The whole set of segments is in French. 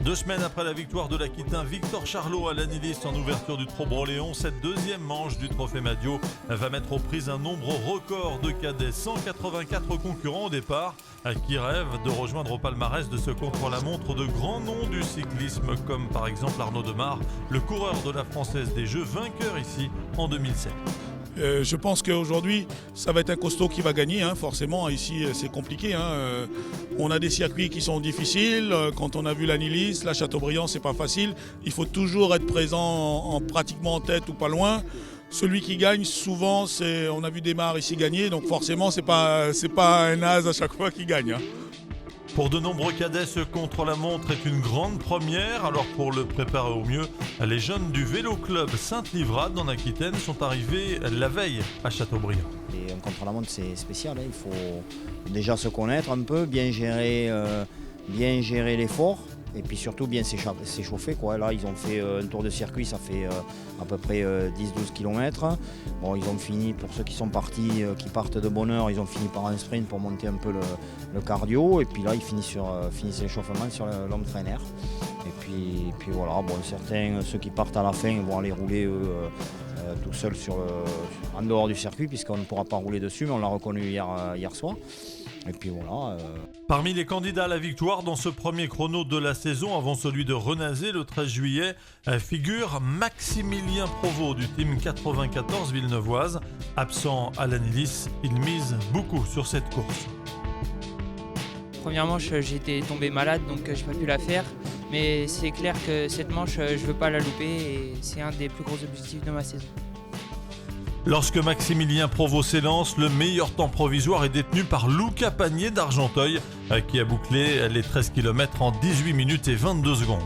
2 semaines après la victoire de l'Aquitain Victor Charlot à l'Anilis en ouverture du Trobreléon, cette deuxième manche du Trophée Madio va mettre aux prises un nombre record de cadets. 184 concurrents au départ qui rêvent de rejoindre au palmarès de ce contre-la-montre de grands noms du cyclisme comme par exemple Arnaud Demar, le coureur de la Française des Jeux, vainqueur ici en 2007. Je pense qu'aujourd'hui, ça va être un costaud qui va gagner. Forcément, ici, c'est compliqué. On a des circuits qui sont difficiles. Quand on a vu l'Anilis, la Châteaubriand, c'est pas facile. Il faut toujours être présent pratiquement en tête ou pas loin. Celui qui gagne, souvent, on a vu Desmar ici gagner. Donc forcément, c'est pas un as à chaque fois qui gagne. Pour de nombreux cadets, ce contre-la-montre est une grande première. Alors pour le préparer au mieux, les jeunes du Vélo Club Sainte-Livrade en Aquitaine sont arrivés la veille à Châteaubriand. Et un contre-la-montre, c'est spécial. Il faut déjà se connaître un peu, bien gérer l'effort et puis surtout bien s'échauffer. Là, ils ont fait un tour de circuit, ça fait à peu près 10-12 km. Bon, ils ont fini, pour ceux qui sont partis, qui partent de bonne heure, ils ont fini par un sprint pour monter un peu le cardio. Et puis là, ils finissent l'échauffement sur l'homme trainer. Et puis voilà, bon, certains, ceux qui partent à la fin, vont aller rouler tout seuls en dehors du circuit, puisqu'on ne pourra pas rouler dessus, mais on l'a reconnu hier soir. Et puis voilà. Parmi les candidats à la victoire dans ce premier chrono de la saison, avant celui de Renazé le 13 juillet, figure Maximilien Provost du team 94 Villeneuvoise. Absent à l'Anilis, il mise beaucoup sur cette course. Première manche, j'étais tombé malade, donc je n'ai pas pu la faire. Mais c'est clair que cette manche, je ne veux pas la louper et c'est un des plus gros objectifs de ma saison. Lorsque Maximilien Provost s'élance, le meilleur temps provisoire est détenu par Luca Pagnier d'Argenteuil qui a bouclé les 13 km en 18 minutes et 22 secondes.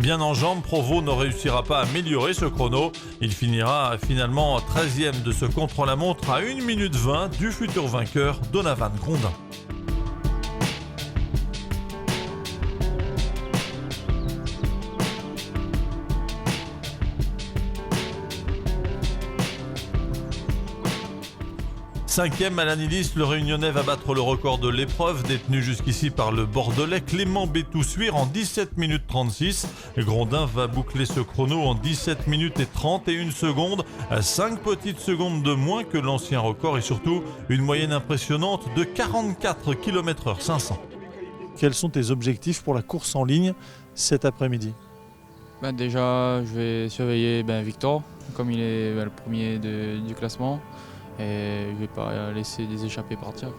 Bien en jambes, Provost ne réussira pas à améliorer ce chrono. Il finira finalement 13e de ce contre-la-montre à 1 minute 20 du futur vainqueur Donovan Grondin. Cinquième à l'Anilis, le Réunionnais va battre le record de l'épreuve détenu jusqu'ici par le Bordelais Clément Bétoussuire en 17 minutes 36. Grondin va boucler ce chrono en 17 minutes et 31 secondes, à 5 petites secondes de moins que l'ancien record et surtout une moyenne impressionnante de 44 km/h 500. Quels sont tes objectifs pour la course en ligne cet après-midi ? Déjà, je vais surveiller Victor, comme il est le premier du classement. Et je ne vais pas laisser des échappées partir.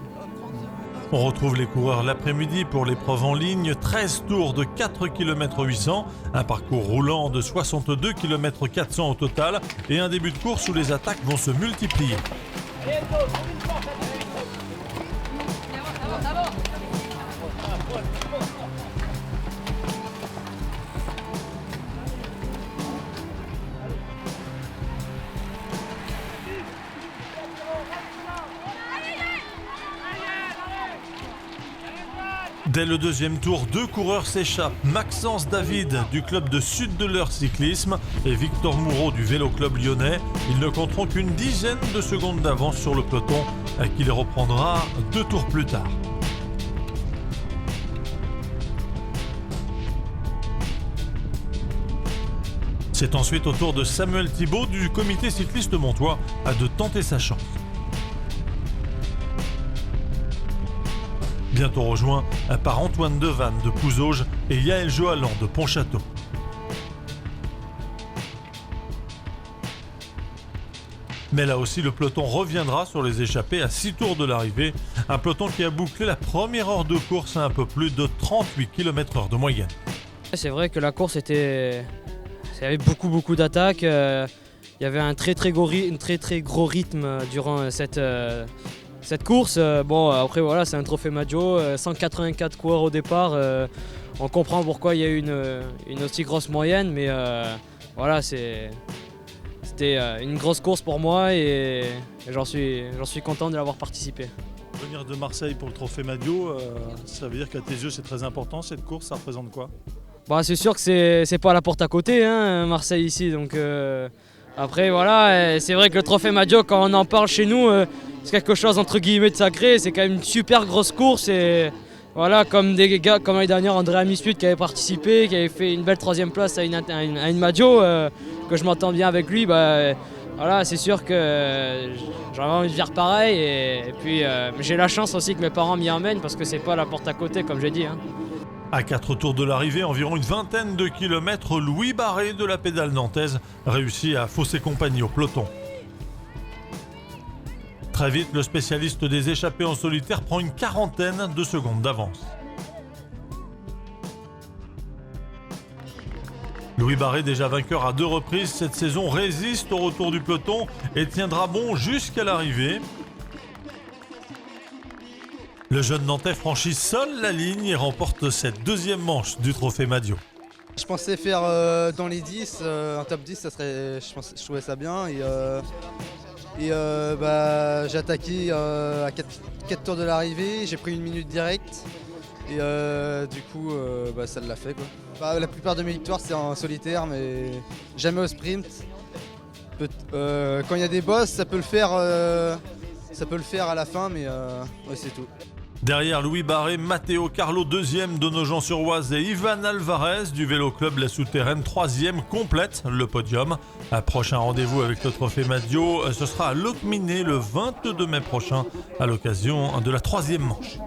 On retrouve les coureurs l'après-midi pour l'épreuve en ligne. 13 tours de 4 km 800, un parcours roulant de 62 km 400 au total et un début de course où les attaques vont se multiplier. Dès le deuxième tour, 2 coureurs s'échappent. Maxence David du club de Sud de l'Eure Cyclisme et Victor Moureau du Vélo Club Lyonnais. Ils ne compteront qu'une dizaine de secondes d'avance sur le peloton qui les reprendra 2 tours plus tard. C'est ensuite au tour de Samuel Thibault du comité cycliste montois de tenter sa chance. Bientôt rejoint par Antoine Devanne de Pouzauges et Yaël Joalan de Pontchâteau. Mais là aussi, le peloton reviendra sur les échappées à 6 tours de l'arrivée. Un peloton qui a bouclé la première heure de course à un peu plus de 38 km/h de moyenne. C'est vrai que la course il y avait beaucoup d'attaques. Il y avait un très gros rythme durant cette course. Après voilà, c'est un trophée Madio, 184 coureurs au départ. On comprend pourquoi il y a eu une aussi grosse moyenne, mais voilà, c'était une grosse course pour moi et j'en suis content de l'avoir participé. Venir de Marseille pour le trophée Madio, ça veut dire qu'à tes yeux c'est très important cette course, ça représente quoi ? Bah, c'est sûr que c'est pas la porte à côté, hein, Marseille ici. Donc, après, voilà, c'est vrai que le trophée Madio, quand on en parle chez nous, c'est quelque chose entre guillemets de sacré. C'est quand même une super grosse course. Et voilà, comme des gars comme l'année dernière, Andrea Misput qui avait participé, qui avait fait une belle 3e place à une Madio, que je m'entends bien avec lui. Bah, voilà, c'est sûr que j'aurais envie de faire pareil. Et puis, j'ai la chance aussi que mes parents m'y emmènent parce que c'est pas la porte à côté, comme j'ai dit. Hein. À 4 tours de l'arrivée, environ une vingtaine de kilomètres, Louis Barré de la pédale nantaise réussit à fausser compagnie au peloton. Très vite, le spécialiste des échappées en solitaire prend une quarantaine de secondes d'avance. Louis Barré, déjà vainqueur à 2 reprises cette saison, résiste au retour du peloton et tiendra bon jusqu'à l'arrivée. Le jeune Nantais franchit seul la ligne et remporte cette 2e manche du trophée Madio. Je pensais faire dans les 10, un top 10, ça serait, je trouvais ça bien. Bah, j'ai attaqué à 4 tours de l'arrivée, j'ai pris 1 minute directe. Et du coup, bah, ça l'a fait, quoi. Bah, la plupart de mes victoires, c'est en solitaire, mais jamais au sprint. Quand il y a des bosses, ça peut le faire à la fin, mais ouais, c'est tout. Derrière Louis Barré, Matteo Carlo 2e de Nogent-sur-Oise et Ivan Alvarez du Vélo Club La Souterraine 3e complète le podium. Un prochain rendez-vous avec le trophée Madio, ce sera à Locminé le 22 mai prochain à l'occasion de la 3e manche.